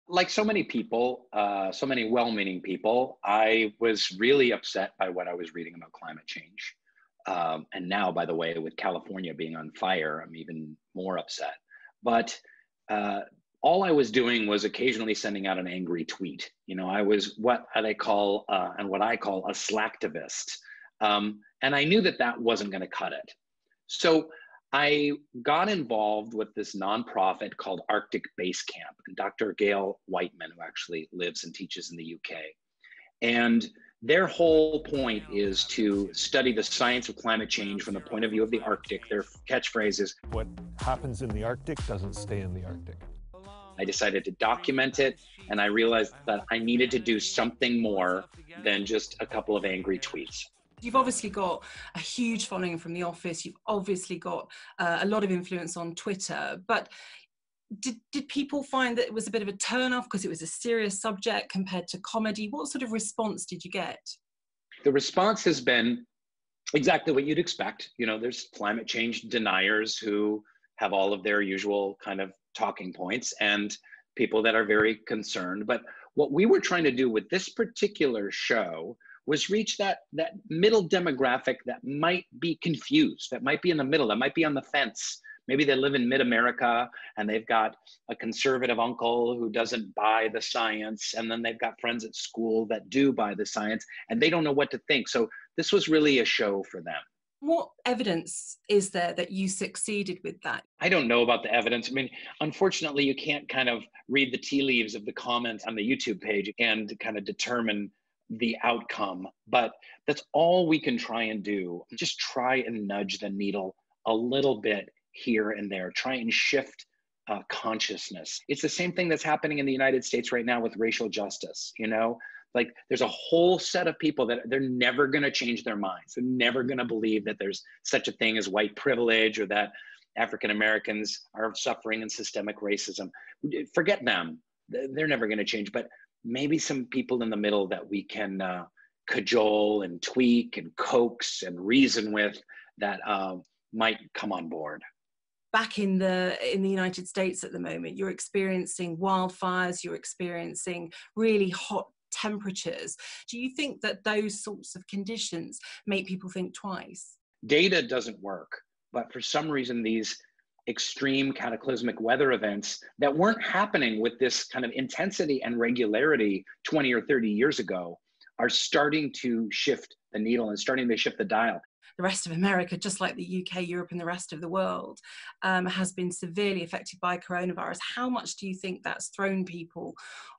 Like so many people, so many well-meaning people, I was really upset by what I was reading about climate change. And now, by the way, with California being on fire, I'm even more upset. But uh, all I was doing was occasionally sending out an angry tweet. I was what they call and what I call a slacktivist. And I knew that that wasn't going to cut it. So I got involved with this nonprofit called Arctic Base Camp, and Dr. Gail Whiteman, who actually lives and teaches in the UK. And their whole point is to study the science of climate change from the point of view of the Arctic. Their catchphrase is, "What happens in the Arctic doesn't stay in the Arctic." I decided to document it, and I realized that I needed to do something more than just a couple of angry tweets. You've obviously got a huge following from the office. You've obviously got a lot of influence on Twitter. But did people find that it was a bit of a turn-off because it was a serious subject compared to comedy? What sort of response did you get? The response has been exactly what you'd expect. There's climate change deniers who have all of their usual kind of talking points and people that are very concerned. But what we were trying to do with this particular show was reach that middle demographic that might be confused, that might be in the middle, that might be on the fence. Maybe they live in mid-America and they've got a conservative uncle who doesn't buy the science, and then they've got friends at school that do buy the science, and they don't know what to think. So this was really a show for them. What evidence is there that you succeeded with that? I don't know about the evidence. I mean, unfortunately, you can't kind of read the tea leaves of the comments on the YouTube page and kind of determine the outcome, but that's all we can try and do. Just try and nudge the needle a little bit here and there. Try and shift consciousness. It's the same thing that's happening in the United States right now with racial justice. Like there's a whole set of people that they're never going to change their minds. They're never going to believe that there's such a thing as white privilege or that African Americans are suffering in systemic racism. Forget them. They're never going to change. But maybe some people in the middle that we can cajole and tweak and coax and reason with that might come on board. Back in the United States at the moment, you're experiencing wildfires, you're experiencing really hot temperatures. Do you think that those sorts of conditions make people think twice? Data doesn't work, but for some reason, these extreme cataclysmic weather events that weren't happening with this kind of intensity and regularity 20 or 30 years ago are starting to shift the needle and starting to shift the dial. The rest of America, just like the UK, Europe, and the rest of the world, has been severely affected by coronavirus. How much do you think that's thrown people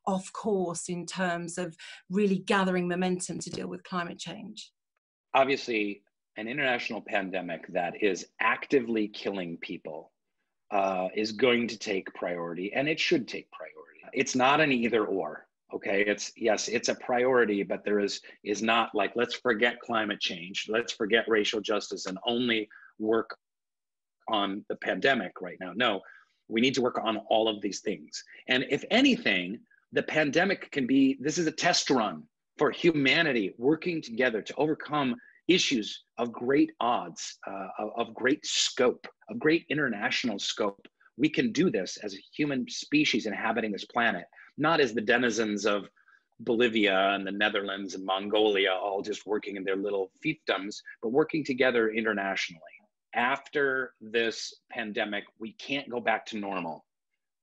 off course in terms of really gathering momentum to deal with climate change? Obviously, an international pandemic that is actively killing people is going to take priority, and it should take priority. It's not an either or. Okay, it's a priority, but there is not like, let's forget climate change, let's forget racial justice and only work on the pandemic right now. No, we need to work on all of these things. And if anything, the pandemic this is a test run for humanity working together to overcome issues of great odds, of great scope, of great international scope. We can do this as a human species inhabiting this planet, not as the denizens of Bolivia and the Netherlands and Mongolia, all just working in their little fiefdoms, but working together internationally. After this pandemic, we can't go back to normal.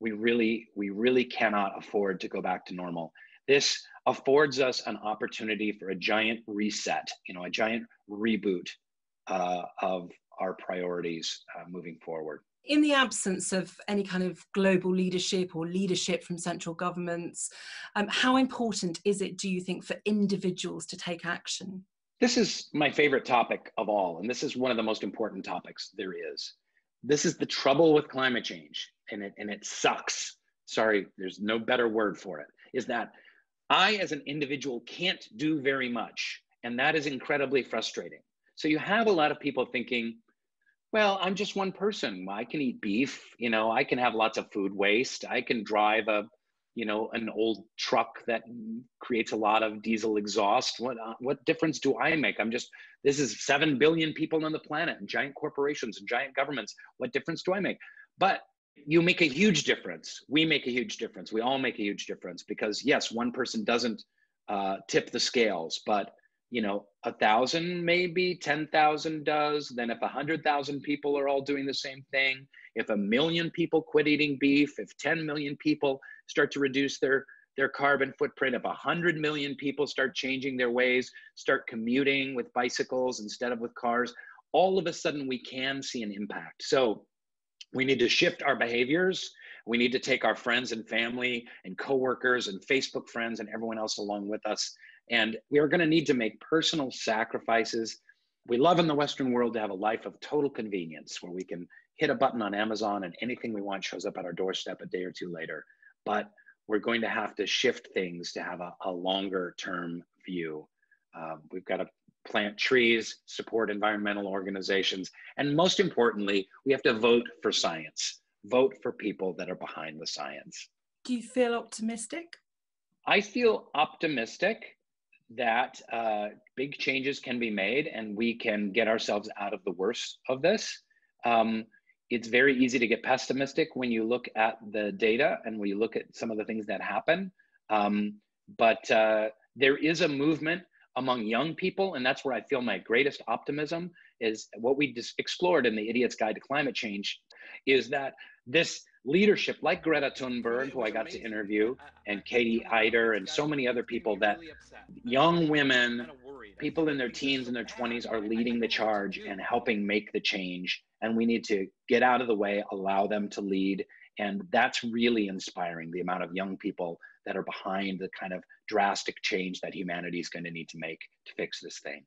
We really cannot afford to go back to normal. This affords us an opportunity for a giant reset, a giant reboot of our priorities moving forward. In the absence of any kind of global leadership or leadership from central governments, how important is it, do you think, for individuals to take action? This is my favorite topic of all, and this is one of the most important topics there is. This is the trouble with climate change, and it sucks. Sorry, there's no better word for it, is that I, as an individual, can't do very much, and that is incredibly frustrating. So you have a lot of people thinking, well, I'm just one person. I can eat beef, I can have lots of food waste. I can drive an old truck that creates a lot of diesel exhaust. What difference do I make? This is 7 billion people on the planet and giant corporations and giant governments. What difference do I make? But You make a huge difference. We make a huge difference. We all make a huge difference because yes, one person doesn't tip the scales, but 1,000, maybe 10,000 does. Then if 100,000 people are all doing the same thing, if 1 million people quit eating beef, if 10 million people start to reduce their carbon footprint, if 100 million people start changing their ways, start commuting with bicycles instead of with cars, all of a sudden we can see an impact. So we need to shift our behaviors. We need to take our friends and family and coworkers and Facebook friends and everyone else along with us. And we are going to need to make personal sacrifices. We love in the Western world to have a life of total convenience where we can hit a button on Amazon and anything we want shows up at our doorstep a day or two later. But we're going to have to shift things to have a longer term view. We've got to plant trees, support environmental organizations, and most importantly, we have to vote for science. Vote for people that are behind the science. Do you feel optimistic? I feel optimistic that big changes can be made and we can get ourselves out of the worst of this. It's very easy to get pessimistic when you look at the data and when you look at some of the things that happen. But there is a movement among young people, and that's where I feel my greatest optimism is what we just explored in the Idiot's Guide to Climate Change, is that this leadership like Greta Thunberg, who I got to interview, and Katie Eider, and so many other people, that young women, people in their teens and their 20s are leading the charge and helping make the change. And we need to get out of the way, allow them to lead. And that's really inspiring, the amount of young people that are behind the kind of drastic change that humanity is going to need to make to fix this thing.